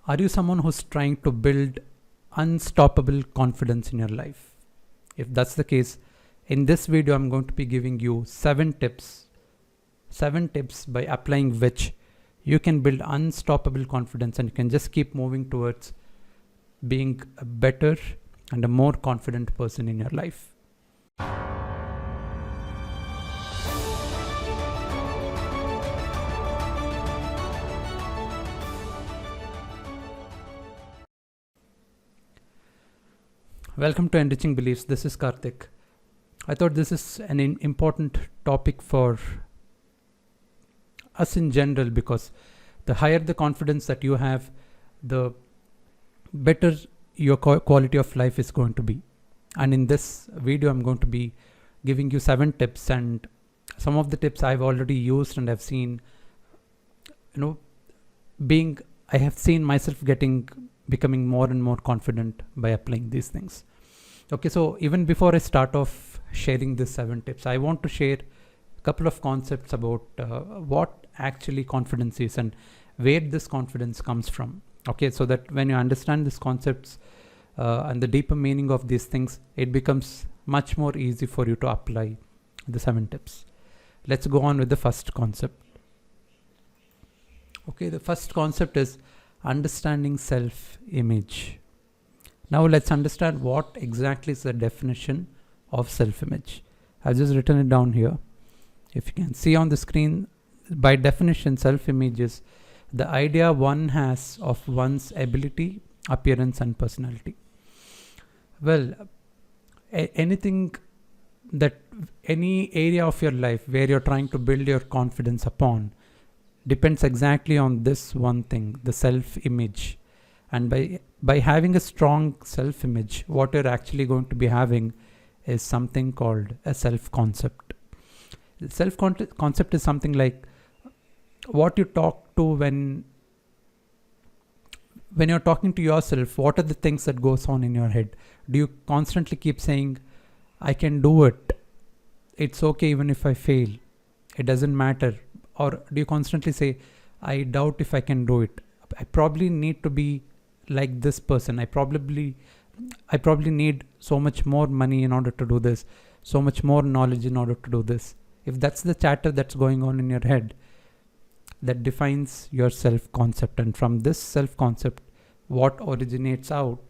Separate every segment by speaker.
Speaker 1: Are you someone who's trying to build unstoppable confidence in your life? If that's the case, in this video, I'm going to be giving you 7 tips by applying which you can build unstoppable confidence and you can just keep moving towards being a better and a more confident person in your life. Welcome to Enriching Beliefs. This is Karthik. I thought this is an important topic for us in general, because the higher the confidence that you have, the better your quality of life is going to be. And in this video, I'm going to be giving you 7 tips, and some of the tips I've already used and I've seen, I have seen myself becoming more and more confident by applying these things. Okay, so even before I start off sharing these 7 tips, I want to share a couple of concepts about what actually confidence is and where this confidence comes from. Okay, so that when you understand these concepts and the deeper meaning of these things, it becomes much more easy for you to apply the 7 tips. Let's go on with the first concept. Okay, the first concept is understanding self-image. Now let's understand what exactly is the definition of self-image. I've just written it down here. If you can see on the screen, by definition, self-image is the idea one has of one's ability, appearance, and personality. Well, any area of your life where you're trying to build your confidence upon depends exactly on this one thing, the self-image. And by having a strong self-image, what you're actually going to be having is something called a self-concept. Self-concept is something like what you talk to when you're talking to yourself. What are the things that goes on in your head? Do you constantly keep saying, I can do it, it's okay even if I fail, it doesn't matter? Or do you constantly say, I doubt if I can do it, I probably need to be like this person, I probably need so much more money in order to do this, so much more knowledge in order to do this? If that's the chatter that's going on in your head, that defines your self-concept. And from this self-concept, what originates out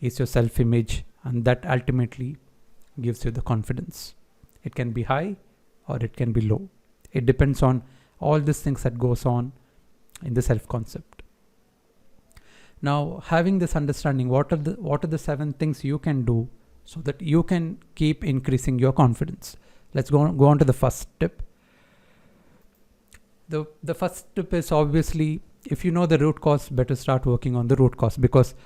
Speaker 1: is your self-image, and that ultimately gives you the confidence. It can be high or it can be low. It depends on all these things that goes on in the self-concept. Now, having this understanding, what are the 7 things you can do so that you can keep increasing your confidence? Let's go on to the first tip. The first tip is, obviously, if you know the root cause, better start working on the root cause, because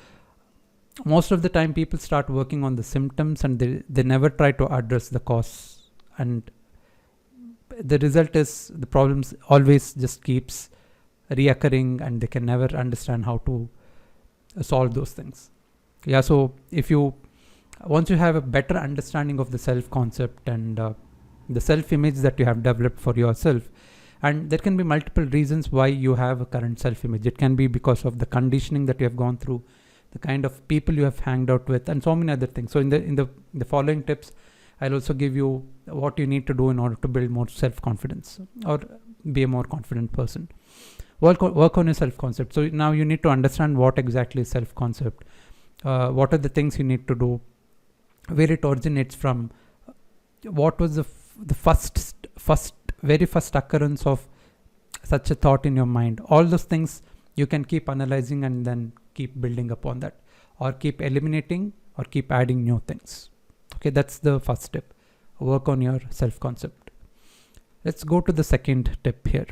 Speaker 1: most of the time people start working on the symptoms and they never try to address the cause, and the result is the problems always just keeps reoccurring and they can never understand how to solve those things. Yeah, so once you have a better understanding of the self-concept and the self-image that you have developed for yourself, and there can be multiple reasons why you have a current self-image. It can be because of the conditioning that you have gone through, the kind of people you have hanged out with, and so many other things. So in the following tips, I'll also give you what you need to do in order to build more self-confidence or be a more confident person. Work on your self-concept. So now you need to understand what exactly is self-concept. What are the things you need to do? Where it originates from? What was the very first occurrence of such a thought in your mind? All those things you can keep analyzing and then keep building upon that, or keep eliminating or keep adding new things. Okay, that's the first tip. Work on your self-concept. Let's go to the second tip here.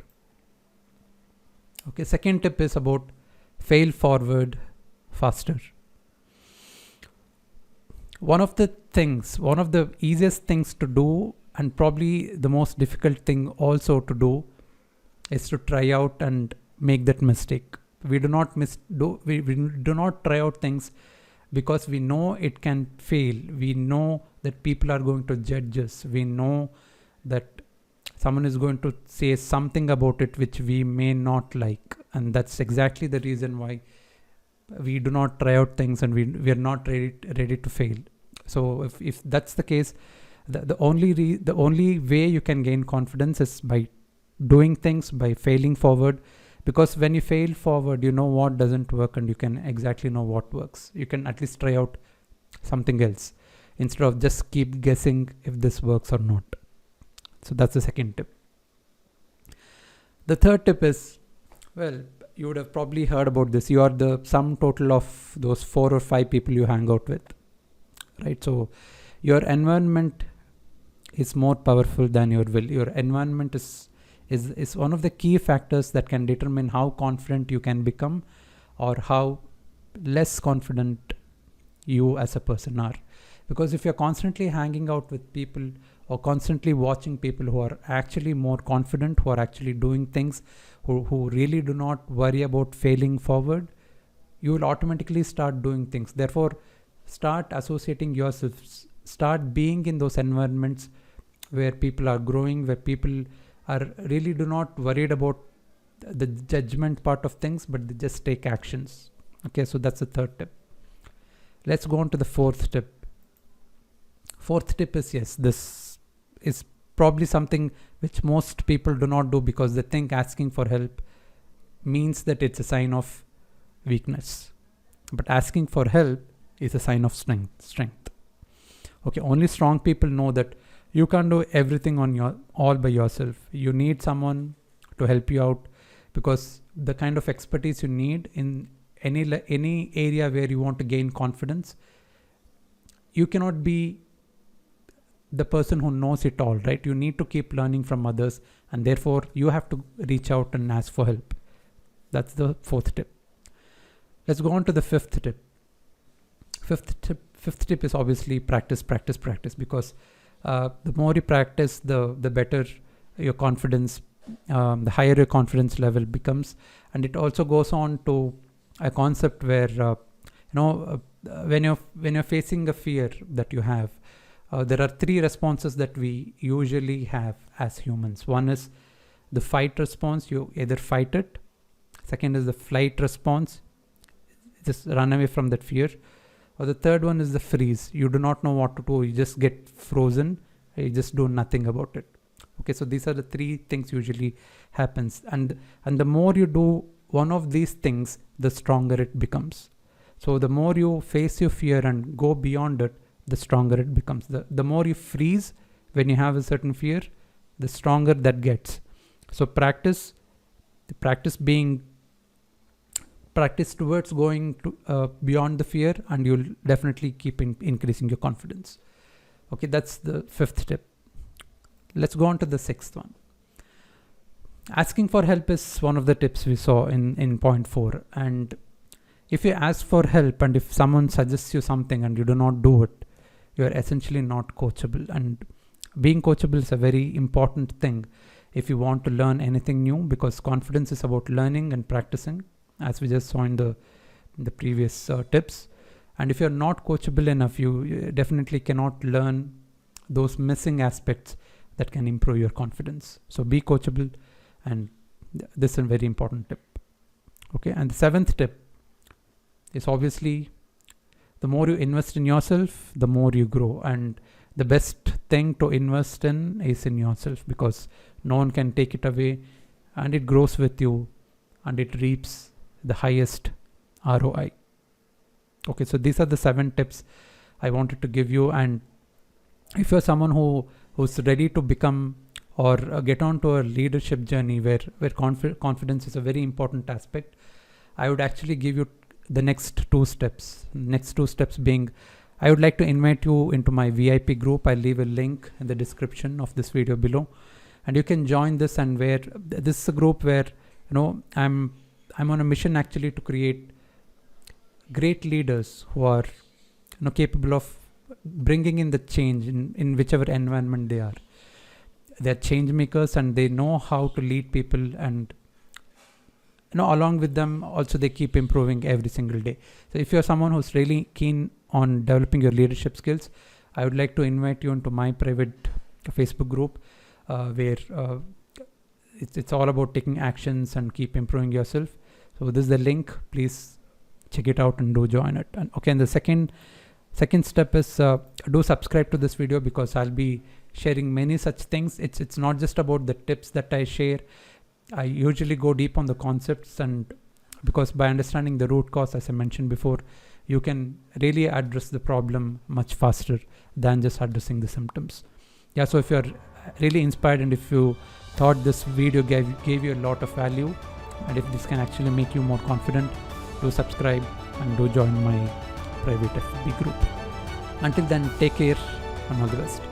Speaker 1: Okay, second tip is about fail forward faster. One of the easiest things to do, and probably the most difficult thing also to do, is to try out and make that mistake. We do not try out things because we know it can fail. We know that people are going to judge us. We know that someone is going to say something about it which we may not like, and that's exactly the reason why we do not try out things, and we are not ready to fail. So if that's the case, the only way you can gain confidence is by doing things, by failing forward. Because when you fail forward, you know what doesn't work, and you can exactly know what works. You can at least try out something else instead of just keep guessing if this works or not. So that's the second tip. The third tip is, well, you would have probably heard about this. You are the sum total of those 4 or 5 people you hang out with, right? So your environment is more powerful than your will. Your environment is one of the key factors that can determine how confident you can become, or how less confident you as a person are. Because if you're constantly hanging out with people, or constantly watching people who are actually more confident, who are actually doing things, who really do not worry about failing forward, you will automatically start doing things. Therefore, start associating yourself, start being in those environments where people are growing, where people are really do not worried about the judgment part of things, but they just take actions. Okay, so that's the third tip. Let's go on to the fourth tip. Fourth tip is, yes, this is probably something which most people do not do, because they think asking for help means that it's a sign of weakness. But asking for help is a sign of strength. Okay, only strong people know that you can't do everything all by yourself. You need someone to help you out, because the kind of expertise you need in any area where you want to gain confidence, you cannot be the person who knows it all, right? You need to keep learning from others, and therefore you have to reach out and ask for help. That's the fourth tip. Let's go on to the fifth tip. Fifth tip is obviously practice, because the more you practice, the better your confidence, the higher your confidence level becomes. And it also goes on to a concept where when you're facing a fear that you have, there are 3 responses that we usually have as humans. One is the fight response. You either fight it. Second is the flight response, just run away from that fear. Or the third one is the freeze. You do not know what to do. You just get frozen. You just do nothing about it. Okay, so these are the 3 things usually happens. And the more you do one of these things, the stronger it becomes. So the more you face your fear and go beyond it, the stronger it becomes. The more you freeze when you have a certain fear, the stronger that gets. So practice towards going to beyond the fear, and you'll definitely keep increasing your confidence. Okay, that's the 5th tip. Let's go on to the 6th one. Asking for help is one of the tips we saw in point 4. And if you ask for help, and if someone suggests you something and you do not do it, you are essentially not coachable. And being coachable is a very important thing if you want to learn anything new, because confidence is about learning and practicing, as we just saw in the previous tips. And if you're not coachable enough, you definitely cannot learn those missing aspects that can improve your confidence. So be coachable, and this is a very important tip. Okay, and the 7th tip is obviously, the more you invest in yourself, the more you grow. And the best thing to invest in is in yourself, because no one can take it away, and it grows with you, and it reaps the highest ROI. Okay, so these are the 7 tips I wanted to give you. And if you're someone who's ready to become or get onto a leadership journey where confidence is a very important aspect, I would actually give you the next 2 steps. Next 2 steps being, I would like to invite you into my VIP group. I'll leave a link in the description of this video below, and you can join this. And where this is a group where I'm on a mission actually to create great leaders who are capable of bringing in the change in whichever environment they are. They're change makers, and they know how to lead people, and along with them also they keep improving every single day. So if you're someone who's really keen on developing your leadership skills, I would like to invite you into my private Facebook group where it's all about taking actions and keep improving yourself. So this is the link. Please check it out and do join it. And the second step is do subscribe to this video, because I'll be sharing many such things. It's not just about the tips that I share. I usually go deep on the concepts, and because by understanding the root cause, as I mentioned before, you can really address the problem much faster than just addressing the symptoms. Yeah, so if you're really inspired and if you thought this video gave you a lot of value, and if this can actually make you more confident, do subscribe and do join my private FB group. Until then, take care and all the best.